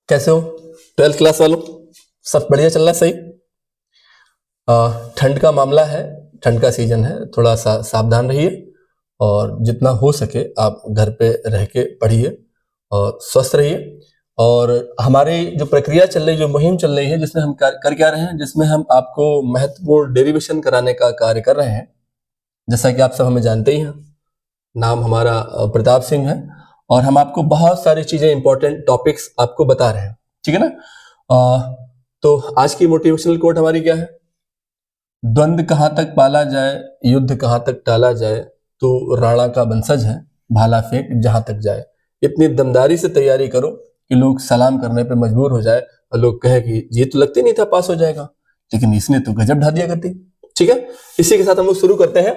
कैसे हो 12th class वालों? सब बढ़िया चल रहा है? सही। ठंड का मामला है, ठंड का सीजन है, थोड़ा सा सावधान रहिए और जितना हो सके आप घर पे रह के पढ़िए और स्वस्थ रहिए। और हमारी जो प्रक्रिया चल रही, जो मुहिम चल रही है, जिसमें हम कर क्या रहे हैं, जिसमें हम आपको महत्वपूर्ण डेरिवेशन कराने का कार्य कर रहे हैं। जैसा कि आप सब हमें जानते ही हैं, नाम हमारा प्रताप सिंह है और हम आपको बहुत सारी चीजें, इंपॉर्टेंट टॉपिक्स आपको बता रहे हैं, ठीक है ना। तो आज की मोटिवेशनल कोट हमारी क्या है? द्वंद्व कहां तक पाला जाए, युद्ध कहां तक टाला जाए, तो राणा का वंशज है, भाला फेंक जहां तक जाए। इतनी दमदारी से तैयारी करो कि लोग सलाम करने पे मजबूर हो जाए और लोग कहे कि ये तो लगते नहीं था पास हो जाएगा, लेकिन इसने तो गजब ढा दिया करती। ठीक है, इसी के साथ हम लोग शुरू करते हैं।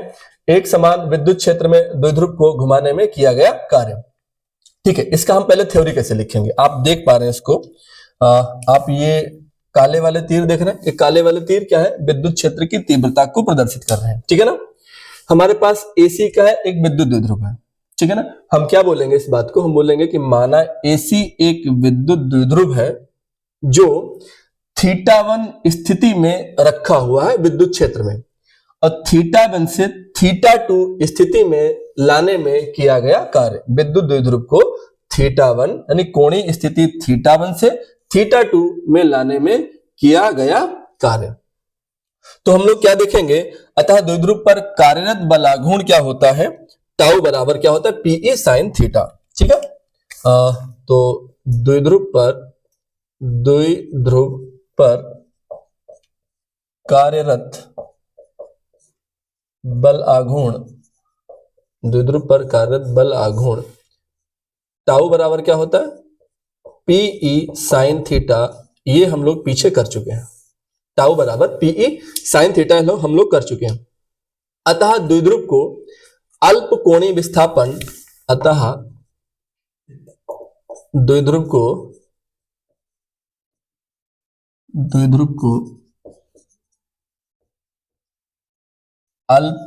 एक समान विद्युत क्षेत्र में द्विध्रुव को घुमाने में किया गया कार्य। ठीक है, इसका हम पहले थ्योरी कैसे लिखेंगे, आप देख पा रहे हैं इसको। आप ये काले वाले तीर देख रहे हैं, ये काले वाले तीर क्या है? विद्युत क्षेत्र की तीव्रता को प्रदर्शित कर रहे हैं, ठीक है ना। हमारे पास AC का है, एक विद्युत द्विध्रुव है, ठीक है ना। हम क्या बोलेंगे इस बात को? हम बोलेंगे कि माना AC एक विद्युत द्विध्रुव है जो θ1 स्थिति में रखा हुआ है विद्युत क्षेत्र में, और θ1 से θ2 स्थिति में लाने में किया गया कार्य। विद्युत द्विध्रुव को θ1 यानी कोणीय स्थिति θ1 से θ2 में लाने में किया गया कार्य। तो हम लोग क्या देखेंगे? अतः द्विध्रुव पर कार्यरत बलाघूर्ण क्या होता है? टाउ बराबर क्या होता है? PE sin θ। ठीक है, तो द्विध्रुव पर कार्यरत बल आघूर्ण, द्विध्रुव पर कार्यरत बल आघूर्ण टाउ बराबर क्या होता है? PE sin θ। ये हम लोग पीछे कर चुके हैं, टाउ बराबर PE sin θ हम लोग कर चुके हैं। अतः द्विध्रुव को अल्प कोणीय विस्थापन, अतः द्विध्रुव को अल्प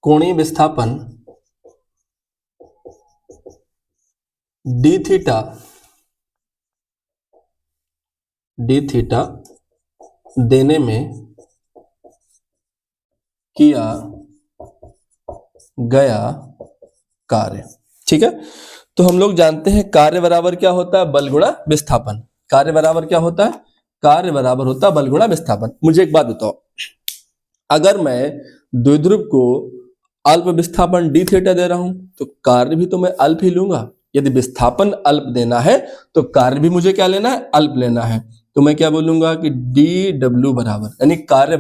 कोणीय विस्थापन d थीटा देने में किया गया कार्य। ठीक है, तो हम लोग जानते हैं कार्य बराबर क्या होता है? बल गुणा विस्थापन। कार्य बराबर क्या होता है? कार्य बराबर होता है बल गुणा विस्थापन। मुझे एक बात बताओ, अगर मैं द्विध्रुव को अल्प विस्थापन d थीटा दे रहा हूं तो कार्य भी तो मैं अल्प ही लूंगा। यदि विस्थापन अल्प देना है तो कार्य भी मुझे क्या लेना है? अल्प लेना है। तो मैं क्या बोलूंगा कि dw बराबर, यानी कार्य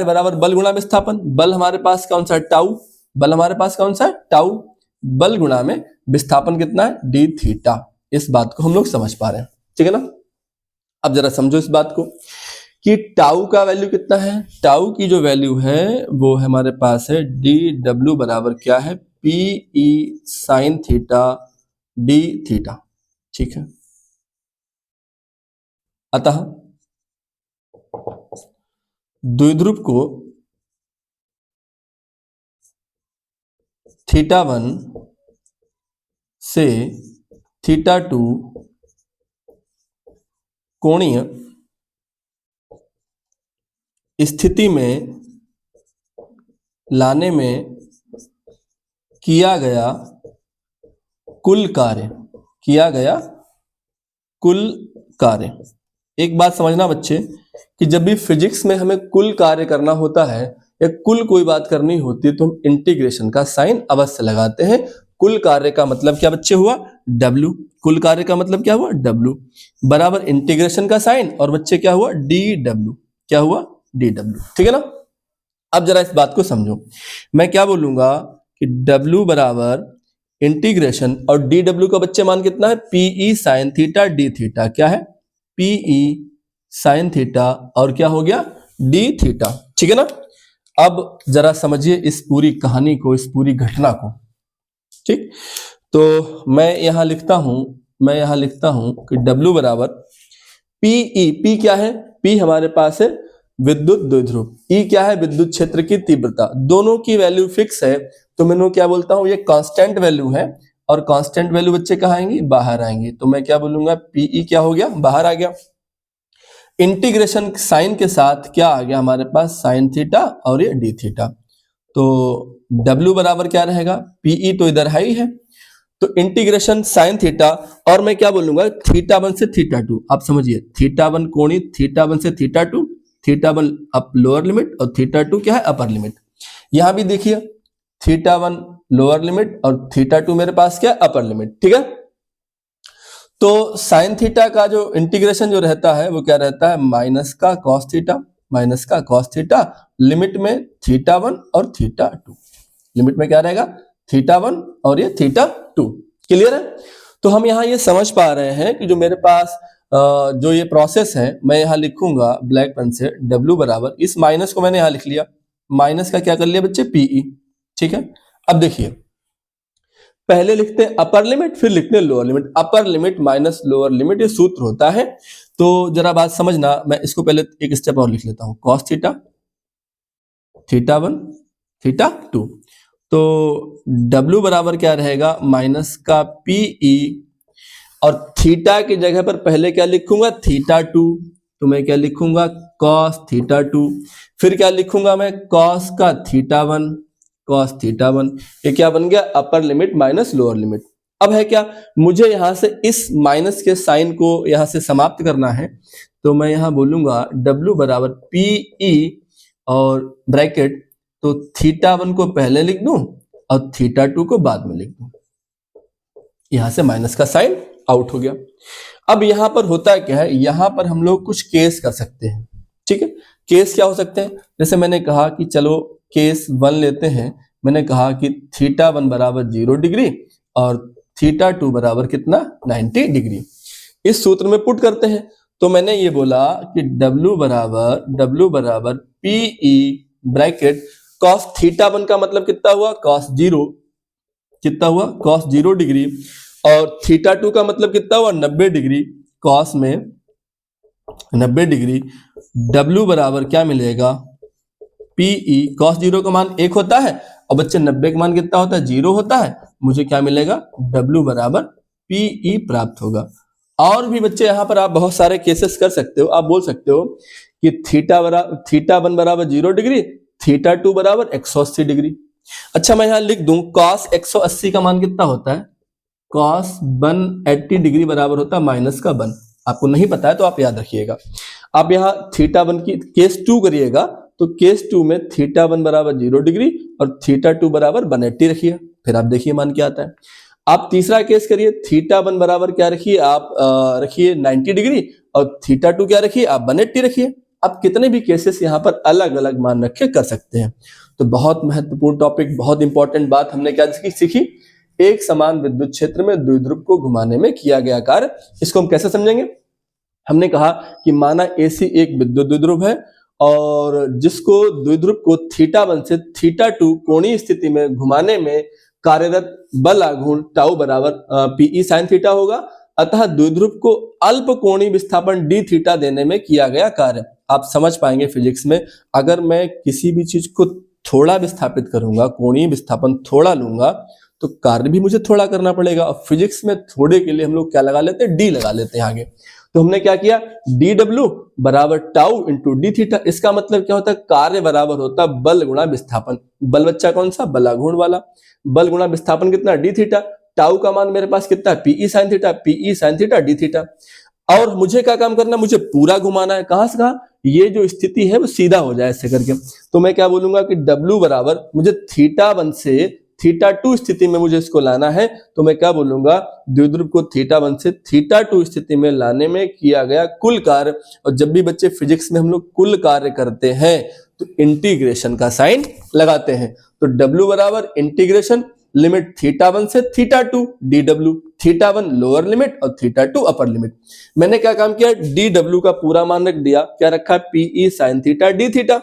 बराबर बल गुणा विस्थापन। बल हमारे पास कौन सा है? टाउ। बल हमारे पास कौन सा है? टाउ। बल गुणा में विस्थापन कितना है? d theta. इस बात को हम लोग समझ पा रहे हैं, ठीक है ना। अब जरा समझो इस बात को कि टाउ का वैल्यू कितना है। टाउ की जो वैल्यू है वो हमारे पास है dw बराबर क्या है? PE sin θ d theta. ठीक है, अतः द्विध्रुव को θ1 से θ2 कोणीय स्थिति में लाने में किया गया कुल कार्य। एक बात समझना बच्चे कि जब भी फिजिक्स में हमें कुल कार्य करना होता है या कुल कोई बात करनी होती है तो हम इंटीग्रेशन का साइन अवश्य लगाते हैं। कुल कार्य का मतलब क्या बच्चे हुआ? W। कुल कार्य का मतलब क्या हुआ? W बराबर इंटीग्रेशन का साइन और बच्चे क्या हुआ? dw। क्या हुआ? dw। ठीक है ना। अब जरा इस बात को समझो, मैं क्या बोलूंगा कि W बराबर इंटीग्रेशन और dw का बच्चे मान कितना है? PE sin θ d theta. क्या है? PE sin θ और क्या हो गया? d theta. ठीक है ना। अब जरा समझिए इस पूरी कहानी को, इस पूरी घटना को। ठीक, तो मैं यहां लिखता हूं कि W बराबर PE। P क्या है? P हमारे पास है विद्युत द्विध्रुव। E क्या है? विद्युत क्षेत्र की तीव्रता। दोनों की वैल्यू फिक्स है तो मैं क्या बोलता हूं? ये कांस्टेंट वैल्यू है और कांस्टेंट वैल्यू बच्चे कहाँ आएंगी, बाहर आएंगी। तो मैं क्या बोलूंगा, पीई क्या हो गया, बाहर आ गया। इंटीग्रेशन साइन के साथ क्या आ गया हमारे पास, साइन थीटा और ये डी थीटा। तो W बराबर क्या रहेगा, पीई तो इधर हाई है, तो इंटीग्रेशन साइन थीटा, और मैं क्या बोलूंगा, थीटा 1 से थीटा 2। आप समझिए, थीटा 1 कोणी थीटा 1 से theta 2, theta 1 up lower limit और थीटा 2 क्या है, अपर लिमिट। यहां भी देखिए, थीटा 1 लोअर लिमिट और थीटा 2 मेरे पास क्या है, अपर लिमिट। ठीक है, तो साइन थीटा का जो इंटीग्रेशन जो रहता है वो क्या रहता है, माइनस का कॉस थीटा, माइनस का कॉस थीटा, लिमिट में थीटा 1 और थीटा 2, लिमिट में क्या रहेगा, थीटा 1 और ये थीटा 2। क्लियर है। तो हम यहाँ ये समझ पा रहे हैं कि जो मेरे पास जो ये प्रोसेस है, मैं यहाँ लिखूंगा ब्लैक पेन से, W बराबर, इस माइनस को मैंने यहाँ लिख लिया, माइनस का क्या कर लिया बच्चे, पीई। ठीक है, अब देखिए, पहले लिखते हैं अपर लिमिट, फिर लिखते हैं lower limit. Upper limit minus lower limit, ये सूत्र होता है। तो जरा बात समझना, मैं इसको पहले एक स्टेप और लिख लेता हूं, कॉस थीटा, थीटा 1 थीटा 2। तो W बराबर क्या रहेगा, माइनस का पीई, और थीटा की जगह पर पहले क्या लिखूंगा, थीटा 2, तो मैं क्या लिखूंगा, कॉस थीटा 2, फिर क्या लिखूंगा मैं, कॉस का थीटा 1, कॉस थीटा 1। ये क्या बन गया, upper limit minus lower limit. अब है क्या, मुझे यहां से इस माइनस के साइन को यहां से समाप्त करना है, तो मैं यहां बोलूंगा W बराबर पीई और ब्रैकेट, तो थीटा 1 को पहले लिख दूं और थीटा 2 को बाद में लिख दूं। यहां से माइनस का साइन आउट हो गया। अब यहां पर होता क्या है, यहां पर हम लोग कुछ केस कर सकते हैं। ठीक है, केस क्या हो सकते हैं, जैसे मैंने कहा कि चलो केस 1 लेते हैं। मैंने कहा कि थीटा 1 बराबर 0 डिग्री और थीटा 2 बराबर कितना, 90 डिग्री। इस सूत्र में पुट करते हैं, तो मैंने ये बोला कि W बराबर पीई ब्रैकेट कॉस थीटा 1 का मतलब कितना हुआ, कॉस 0, कितना हुआ, कॉस 0 डिग्री, और थीटा 2 का मतलब कितना हुआ, 90 डिग्री, कॉस में 90 डिग्री। W बराबर क्या मिलेगा, पीई, कॉस 0 का मान 1 होता है, और बच्चे 90 का मान कितना होता है, 0 होता है। मुझे क्या मिलेगा, W बराबर पीई प्राप्त होगा। और भी बच्चे यहाँ पर आप बहुत सारे केसेस कर सकते हो। आप बोल सकते हो कि थीटा 1 बराबर 0 डिग्री, थीटा 2 बराबर 180 डिग्री। अच्छा, मैं यहाँ लिख दूं, कॉस 180 का मान कितना होता है, कॉस 180 डिग्री बराबर होता है माइनस का 1। आपको नहीं पता है तो आप याद रखिएगा। आप यहाँ थीटा 1 की केस 2 करिएगा, तो केस 2 में थीटा 1 बराबर 0 डिग्री और थीटा 2 बराबर 180 रखिए, फिर आप देखिए मान क्या आता है। आप तीसरा केस करिए, थीटा 1 बराबर क्या रखिए, आप रखिए 90 डिग्री, और थीटा 2 क्या रखिए, आप 180 रखिए। आप कितने भी केसेस यहाँ पर अलग अलग मान रख के कर सकते हैं। तो बहुत महत्वपूर्ण टॉपिक, बहुत इंपॉर्टेंट बात हमने क्या सीखी, एक समान विद्युत क्षेत्र में द्विध्रुव को घुमाने में किया गया कार्य। इसको हम कैसे समझेंगे, हमने कहा कि माना AC एक विद्युत द्विध्रुव है, और जिसको द्विध्रुव को थीटा 1 से थीटा 2 कोणीय स्थिति में घुमाने में कार्यरत बल आघूर्ण टाउ बराबर पीई साइन थीटा होगा। अतः द्विध्रुव को अल्प कोणीय विस्थापन डी थीटा देने में किया गया कार्य। आप समझ पाएंगे फिजिक्स में, अगर मैं किसी भी चीज को थोड़ा विस्थापित करूंगा, कोणीय विस्थापन थोड़ा लूंगा, तो कार्य भी मुझे थोड़ा करना पड़ेगा। और फिजिक्स में थोड़े के लिए हम लोग क्या लगा लेते हैं, डी लगा लेते हैं आगे। तो हमने क्या किया, DW बराबर टाउ इंटू डी थीटा। इसका मतलब क्या होता है, कार्य बराबर होता है बल गुणा विस्थापन। बल बच्चा कौन सा, बलाघूर्ण वाला। बल गुणा विस्थापन कितना, डी थीटा। टाउ का मान मेरे पास कितना है, PE sine theta, PE sine theta d theta. और मुझे क्या काम करना है, मुझे पूरा घुमाना है। कहां से कहां, ये जो स्थिति है वो सीधा हो जाए ऐसे करके। तो मैं क्या बोलूंगा कि W बराबर, मुझे थीटा 1 से थीटा 2 स्थिति में मुझे इसको लाना है, तो मैं क्या बोलूंगा, द्विध्रुव को थीटा 1 से थीटा 2 स्थिति में लाने में किया गया कुल कार्य। और जब भी बच्चे फिजिक्स में हम लोग कुल कार्य करते हैं तो इंटीग्रेशन का साइन लगाते हैं। तो W बराबर इंटीग्रेशन लिमिट थीटा 1 से theta 2 DW, theta 1 lower limit और थीटा 2 अपर लिमिट। मैंने क्या काम किया, DW का पूरा मान रख दिया, क्या रखा, PE sine theta d theta.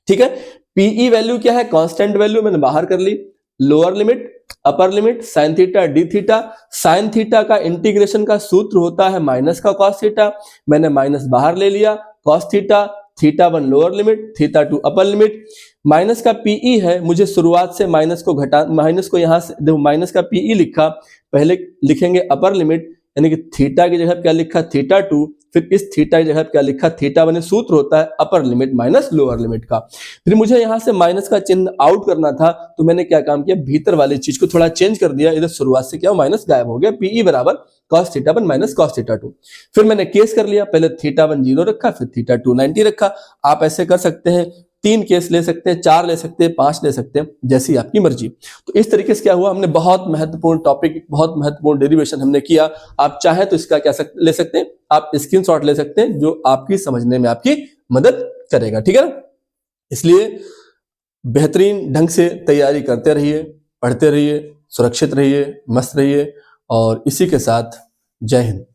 ठीक है, पीई वैल्यू क्या है, कांस्टेंट वैल्यू, मैंने बाहर कर ली। Lower limit, upper limit, sine theta d theta. Sine theta का इंटीग्रेशन का सूत्र होता है माइनस का कॉस थीटा, मैंने माइनस बाहर ले लिया। Cos theta, theta 1 lower limit, theta 2 upper limit. Minus का पीई है, मुझे शुरुआत से माइनस को यहाँ से देखो, माइनस का पीई लिखा, पहले लिखेंगे अपर लिमिट, यानी कि थीटा की जगह क्या लिखा थीटा 2, फिर इस थीटा की जगह क्या लिखा थीटा 1। सूत्र होता है upper limit minus lower limit का। फिर मुझे यहाँ से माइनस का चिन्ह आउट करना था, तो मैंने क्या काम किया, भीतर वाली चीज को थोड़ा चेंज कर दिया, इधर शुरुआत से क्या माइनस गायब हो गया, पीई बराबर cos theta 1 minus cos theta 2। फिर मैंने केस कर लिया, पहले थीटा 1 0 रखा, फिर थीटा 2 90 रखा। आप ऐसे कर सकते हैं, 3 केस ले सकते हैं, 4 ले सकते हैं, 5 ले सकते हैं, जैसी आपकी मर्जी। तो इस तरीके से क्या हुआ, हमने बहुत महत्वपूर्ण टॉपिक, बहुत महत्वपूर्ण डेरिवेशन हमने किया। आप चाहें तो इसका क्या ले सकते हैं, आप स्क्रीनशॉट ले सकते हैं, जो आपकी समझने में आपकी मदद करेगा, ठीक है ना। इसलिए बेहतरीन ढंग से तैयारी करते रहिए, पढ़ते रहिए, सुरक्षित रहिए, मस्त रहिए, और इसी के साथ जय हिंद।